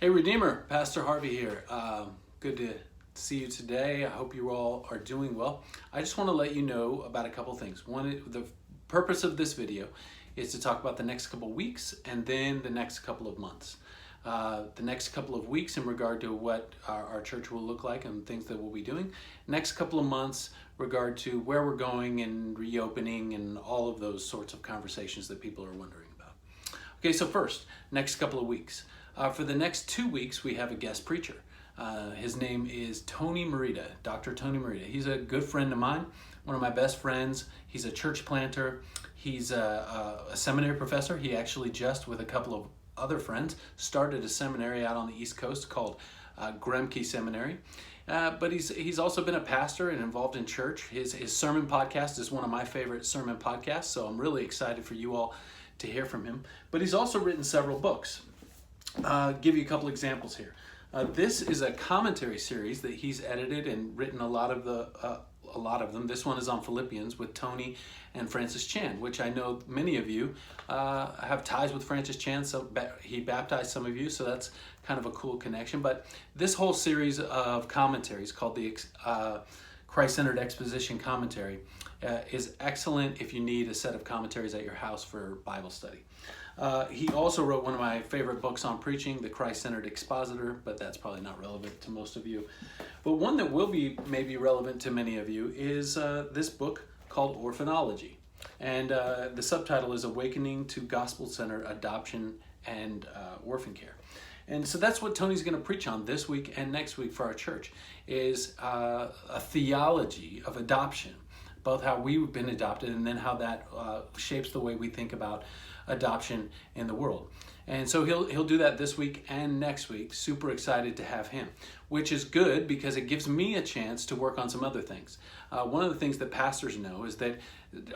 Hey Redeemer, Pastor Harvey here. Good to see you today. I hope you all are doing well. I just want to let you know about a couple things. One, the purpose of this video is to talk about the next couple weeks and then the next couple of months. The next couple of weeks in regard to what our church will look like and things that we'll be doing. Next couple of months regard to where we're going and reopening and all of those sorts of conversations that people are wondering about. Okay, so first, next couple of weeks. For the next 2 weeks, we have a guest preacher. His name is Tony Merida, Dr. Tony Merida. He's a good friend of mine, one of my best friends. He's a church planter. He's a seminary professor. He actually just, with a couple of other friends, started a seminary out on the East Coast called Gremke Seminary. But he's also been a pastor and involved in church. His sermon podcast is one of my favorite sermon podcasts, so I'm really excited for you all to hear from him. But he's also written several books. Give you a couple examples here. This is a commentary series that he's edited and written a lot of them. This one is on Philippians with Tony and Francis Chan, which I know many of you have ties with Francis Chan. So he baptized some of you, so that's kind of a cool connection. But this whole series of commentaries called the Christ-Centered Exposition Commentary is excellent if you need a set of commentaries at your house for Bible study. He also wrote one of my favorite books on preaching, The Christ-Centered Expositor, but that's probably not relevant to most of you. But one that will be maybe relevant to many of you is this book called Orphanology. And the subtitle is Awakening to Gospel-Centered Adoption and Orphan Care. And so that's what Tony's going to preach on this week and next week for our church, is a theology of adoption, both how we've been adopted and then how that shapes the way we think about adoption in the world. And so he'll do that this week and next week. Super excited to have him, which is good because it gives me a chance to work on some other things. One of the things that pastors know is that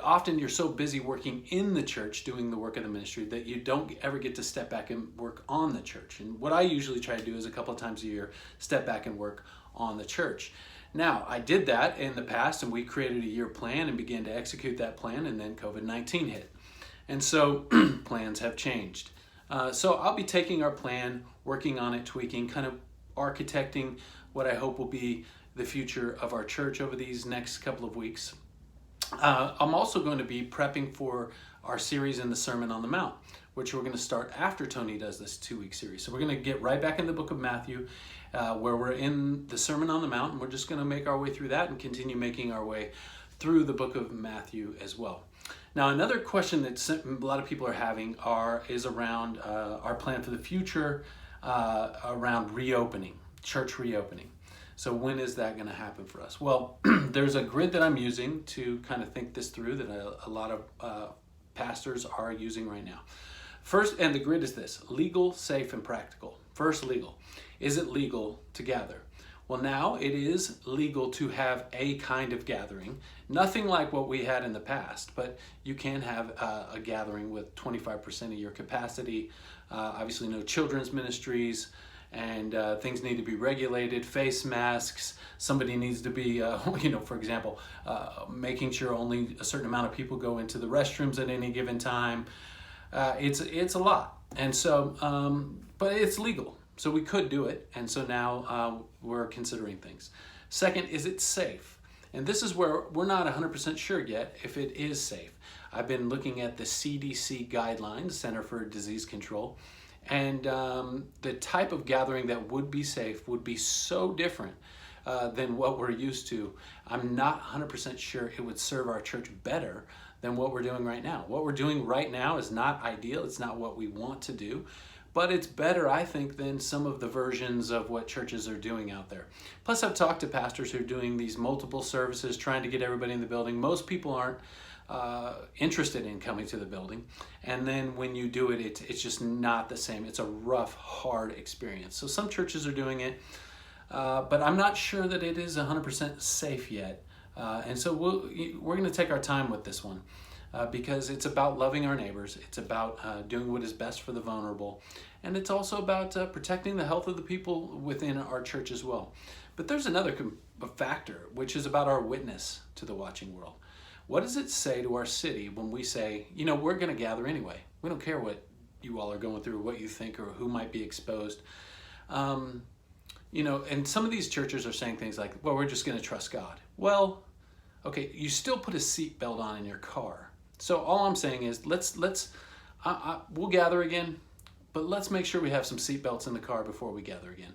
often you're so busy working in the church doing the work of the ministry that you don't ever get to step back and work on the church. And what I usually try to do is a couple of times a year, step back and work on the church. Now, I did that in the past and we created a year plan and began to execute that plan, and then COVID-19 hit. And so plans have changed. So I'll be taking our plan, working on it, tweaking, kind of architecting what I hope will be the future of our church over these next couple of weeks. I'm also going to be prepping for our series in the Sermon on the Mount, which we're going to start after Tony does this 2-week series. So we're going to get right back in the book of Matthew, where we're in the Sermon on the Mount, and we're just going to make our way through that and continue making our way through the book of Matthew as well. Now, another question that a lot of people are having is around our plan for the future, around reopening, church reopening. So when is that going to happen for us? Well, there's a grid that I'm using to kind of think this through that a lot of pastors are using right now. First, and the grid is this: legal, safe, and practical. First, legal. Is it legal to gather? Well, now it is legal to have a kind of gathering. Nothing like what we had in the past, but you can have a gathering with 25% of your capacity. Obviously, no children's ministries, and things need to be regulated. Face masks. Somebody needs to be, for example, making sure only a certain amount of people go into the restrooms at any given time. It's a lot, and so, but it's legal. So we could do it, and so now we're considering things. Second, is it safe? And this is where we're not 100% sure yet if it is safe. I've been looking at the CDC guidelines, Center for Disease Control, and the type of gathering that would be safe would be so different than what we're used to. I'm not 100% sure it would serve our church better than what we're doing right now. What we're doing right now is not ideal. It's not what we want to do. But it's better, I think, than some of the versions of what churches are doing out there. Plus, I've talked to pastors who are doing these multiple services, trying to get everybody in the building. Most people aren't interested in coming to the building. And then when you do it, it's just not the same. It's a rough, hard experience. So some churches are doing it, but I'm not sure that it is 100% safe yet. And so we're going to take our time with this one. Because it's about loving our neighbors, it's about doing what is best for the vulnerable, and it's also about protecting the health of the people within our church as well. But there's another factor, which is about our witness to the watching world. What does it say to our city when we say, we're going to gather anyway? We don't care what you all are going through, what you think, or who might be exposed. And some of these churches are saying things like, well, we're just going to trust God. Well, okay, you still put a seatbelt on in your car. So all I'm saying is we'll gather again, but let's make sure we have some seatbelts in the car before we gather again.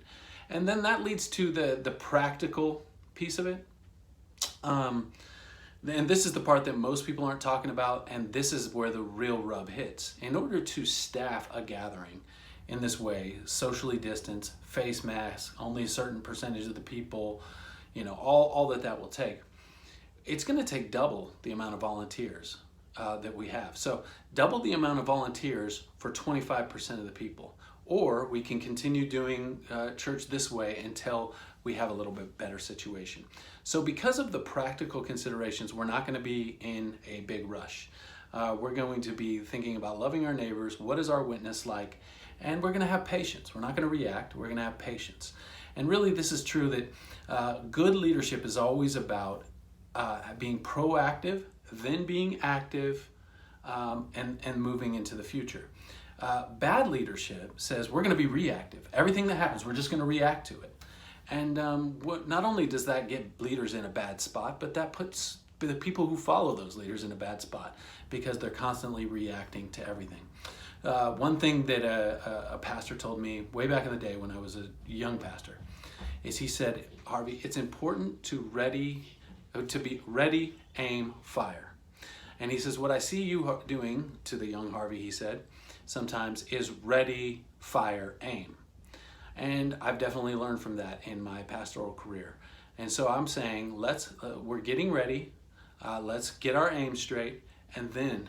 And then that leads to the practical piece of it. And this is the part that most people aren't talking about, and this is where the real rub hits. In order to staff a gathering in this way, socially distanced, face masks, only a certain percentage of the people, all that will take, it's going to take double the amount of volunteers that we have. So double the amount of volunteers for 25% of the people. Or we can continue doing church this way until we have a little bit better situation. So because of the practical considerations, we're not going to be in a big rush. We're going to be thinking about loving our neighbors. What is our witness like? And we're going to have patience. We're not going to react. We're going to have patience. And really, this is true that good leadership is always about being proactive, then being active, and moving into the future. Bad leadership says we're going to be reactive. Everything that happens, we're just going to react to it. And not only does that get leaders in a bad spot, but that puts the people who follow those leaders in a bad spot because they're constantly reacting to everything. One thing that a pastor told me way back in the day when I was a young pastor is he said, Harvey, it's important to be ready, aim, fire. And he says, what I see you doing to the young Harvey, he said, sometimes is ready, fire, aim. And I've definitely learned from that in my pastoral career. And so I'm saying, we're getting ready, let's get our aim straight, and then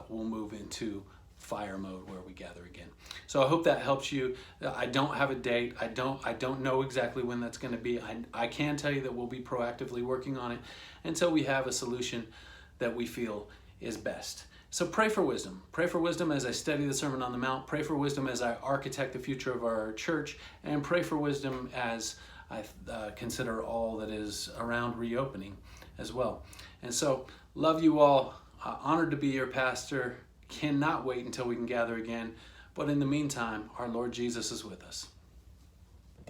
we'll move into fire mode where we gather again. So I hope that helps you. I don't have a date. I don't know exactly when that's going to be. I can tell you that we'll be proactively working on it until we have a solution that we feel is best. So pray for wisdom. Pray for wisdom as I study the Sermon on the Mount. Pray for wisdom as I architect the future of our church. And pray for wisdom as I consider all that is around reopening as well. And so, love you all. Honored to be your pastor. Cannot wait until we can gather again. But in the meantime, our Lord Jesus is with us.